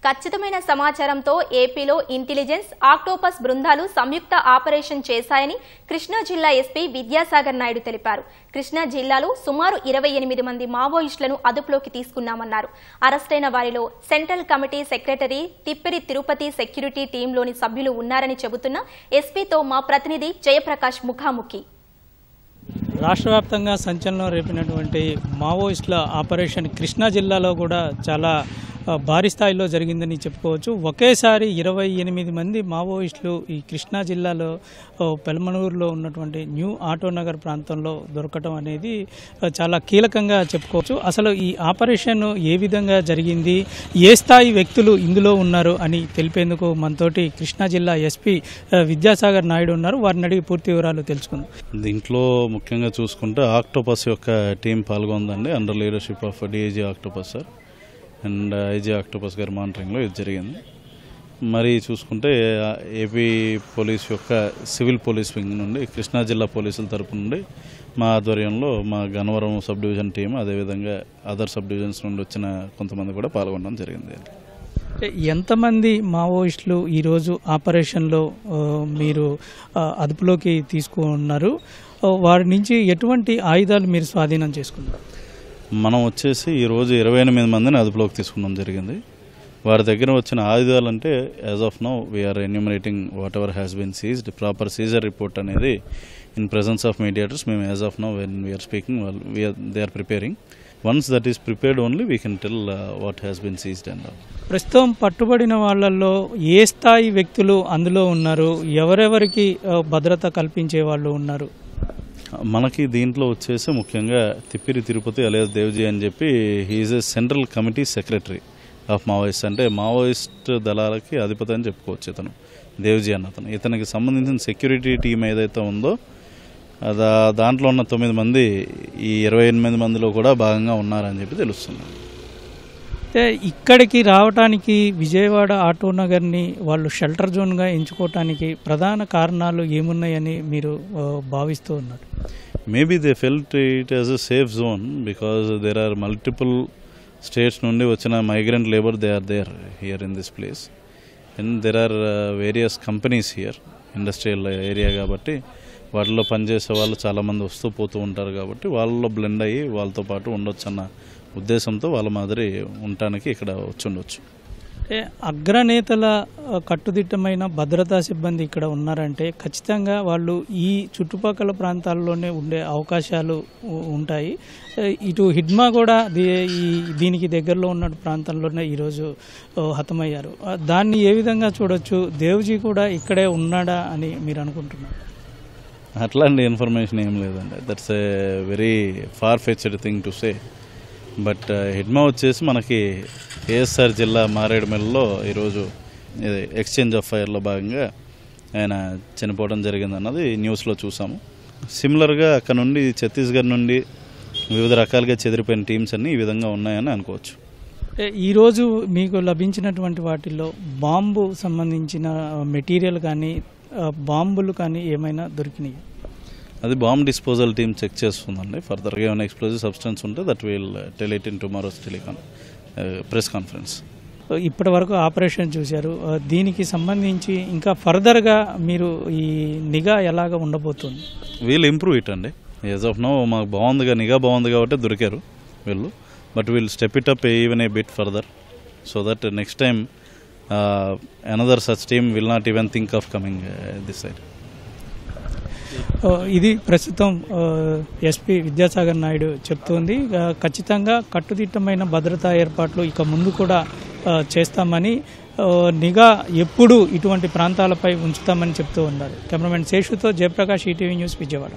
ఖచ్చితమైన సమాచారంతో ఏపీలో ఇంటెలిజెన్స్ ఆక్టోపస్ బృందాలు సంయుక్త ఆపరేషన్ చేశాయని కృష్ణా జిల్లా ఎస్పీ విద్యాసాగర్ నాయుడు తెలిపారు. కృష్ణా జిల్లాలో సుమారు 28 మంది మావోయిస్టులను అదుపులోకి తీసుకున్నామన్నారు. అరెస్టైన వారిలో central committee secretary Tippiri Tirupati security టీంలోని సభ్యులు ఉన్నారని చెబుతున్న ఎస్పీతో మా ప్రతినిధి జయప్రకాష్ ముఖాముఖి. రాష్ట్ర వ్యాప్తంగా సంచలనం రేపినటువంటి మావోయిస్టుల ఆపరేషన్ కృష్ణా జిల్లాలో కూడా చాలా భారీ స్థాయిలో జరిగిందని చెప్పుకోవచ్చు. ఒకేసారి 28 మంది మావోయిస్టులు ఈ కృష్ణా జిల్లాలో పెలమనూరులో ఉన్నటువంటి న్యూ ఆటోనగర్ ప్రాంతంలో దొరకటం అనేది చాలా కీలకంగా చెప్పుకోవచ్చు. అసలు ఈ ఆపరేషన్ ఏ విధంగా జరిగింది, ఏ స్థాయి వ్యక్తులు ఇందులో ఉన్నారు అని తెలిపేందుకు మనతోటి కృష్ణా జిల్లా ఎస్పీ విద్యాసాగర్ నాయుడు ఉన్నారు. వారిని అడిగి పూర్తి వివరాలు తెలుసుకుందాం. దీంట్లో ముఖ్యంగా చూసుకుంటే ఆక్టోపస్ యొక్క టీం పాల్గొందండి. Under leadership of DIG OCTOPUS sir and IG OCTOPUS గారి మానిటరింగ్లో ఇది జరిగింది. మరి చూసుకుంటే ఏపీ పోలీస్ యొక్క సివిల్ పోలీస్ వింగ్ నుండి కృష్ణా జిల్లా పోలీసుల తరపు నుండి మా ఆధ్వర్యంలో మా గన్నవరం సబ్ డివిజన్ టీం, అదేవిధంగా అదర్ సబ్ డివిజన్స్ నుండి వచ్చిన కొంతమంది కూడా పాల్గొనడం జరిగింది. ఎంతమంది మావోయిస్టులు ఈరోజు ఆపరేషన్లో మీరు అదుపులోకి తీసుకున్నారు? వారి నుంచి ఎటువంటి ఆయుధాలు మీరు స్వాధీనం చేసుకున్నారు? మనం వచ్చేసి ఈరోజు 28 మందిని అదుపులోకి తీసుకున్నాం జరిగింది. వారి దగ్గర వచ్చిన ఆయుధాలు అంటే as of now we are enumerating whatever has been seized. Proper seizure report అనేది ఇన్ ప్రెజెన్స్ ఆఫ్ మీడియేటర్స్ మేము as of now when we are speaking they are preparing. Once that is prepared only we can tell what has been seized and all. ప్రస్తుతం పట్టుబడిన వాళ్ళల్లో ఏ స్థాయి వ్యక్తులు అందులో ఉన్నారు? ఎవరెవరికి భద్రత కల్పించే వాళ్ళు ఉన్నారు? మనకి దీంట్లో వచ్చేసి ముఖ్యంగా తిప్పిరి తిరుపతి అలియాస్ దేవ్జీ అని చెప్పి he's a central committee secretary of Maoist, అంటే మావోయిస్ట్ దళాలకి అధిపతి అని చెప్పుకోవచ్చు. ఇతను దేవ్జీ అన్న అతను. ఇతనికి సంబంధించిన సెక్యూరిటీ టీం ఏదైతే ఉందో దాంట్లో ఉన్న 9 మంది ఈ 28 మందిలో కూడా భాగంగా ఉన్నారని చెప్పి తెలుస్తుంది. ఇక్కడికి రావడానికి విజయవాడ ఆటోనగర్ని వాళ్ళు షెల్టర్ జోన్గా ఎంచుకోవటానికి ప్రధాన కారణాలు ఏమున్నాయని మీరు భావిస్తూ ఉన్నారు? Maybe they felt it as a safe zone because there are multiple states నుండి వచ్చిన migrant labour they are there here in this place and there are various companies here, industrial area కాబట్టి వాటిలో పనిచేసే వాళ్ళు చాలామంది వస్తూ పోతూ ఉంటారు కాబట్టి వాళ్ళలో బ్లెండ్ అయ్యి వాళ్ళతో పాటు ఉండొచ్చు అన్న ఉద్దేశంతో వాళ్ళ మాదిరి ఉండటానికి ఇక్కడ వచ్చి ఉండొచ్చు. అగ్రనేతల కట్టుదిట్టమైన భద్రతా సిబ్బంది ఇక్కడ ఉన్నారంటే ఖచ్చితంగా వాళ్ళు ఈ చుట్టుపక్కల ప్రాంతాల్లోనే ఉండే అవకాశాలు ఉంటాయి. ఇటు హిడ్మా కూడా దీనికి దగ్గరలో ఉన్న ప్రాంతంలోనే ఈరోజు హతమయ్యారు. దాన్ని ఏ విధంగా చూడొచ్చు? దేవ్జీ కూడా ఇక్కడే ఉన్నాడా అని మీరు అనుకుంటున్నారు? అట్లాంటి ఇన్ఫర్మేషన్ ఏం లేదండి. That's a very far fetched thing to say. But Hidma వచ్చేసి మనకి ఏఎస్ఆర్ జిల్లా మారేడుమిల్లలో ఈరోజు ఎక్స్చేంజ్ ఆఫ్ ఫైర్లో భాగంగా ఆయన చనిపోవడం జరిగిందన్నది న్యూస్లో చూసాము. సిమిలర్గా అక్కడ నుండి ఛత్తీస్గఢ్ నుండి వివిధ రకాలుగా చెదిరిపోయిన టీమ్స్ అన్నీ ఈ విధంగా ఉన్నాయని అనుకోవచ్చు. ఈరోజు మీకు లభించినటువంటి వాటిల్లో బాంబు సంబంధించిన మెటీరియల్ కానీ బాంబులు కానీ ఏమైనా దొరికినాయి? అది బాంబ్ డిస్పోజల్ టీమ్ చెక్ చేస్తుందండి. ఫర్దర్గా ఏమైనా ఎక్స్ప్లోజివ్ సబ్స్టెన్స్ ఉంటే that will tell it in tomorrow's press conference. ఇప్పటి వరకు ఆపరేషన్ చూశారు, దీనికి సంబంధించి ఇంకా ఫర్దర్గా మీరు ఈ నిఘా ఎలాగ ఉండబోతుంది? వీల్ ఇంప్రూవ్ ఇట్ అండి. యాజ్ ఆఫ్ నో మాకు బాగుందిగా నిఘా బాగుంది కాబట్టి దొరికారు వీళ్ళు. But we'll step it up even a bit further so that next time another such team will not even think of coming this side. ఇది ప్రస్తుతం ఎస్పీ విద్యాసాగర్ నాయుడు చెప్తోంది. ఖచ్చితంగా కట్టుదిట్టమైన భద్రతా ఏర్పాట్లు ఇక ముందు కూడా చేస్తామని, నిఘా ఎప్పుడు ఇటువంటి ప్రాంతాలపై ఉంచుతామని చెప్తూ ఉన్నారు. కెమెరామెన్ శేషుతో జయప్రకాష్, ఈటీవీ న్యూస్, విజయవాడ.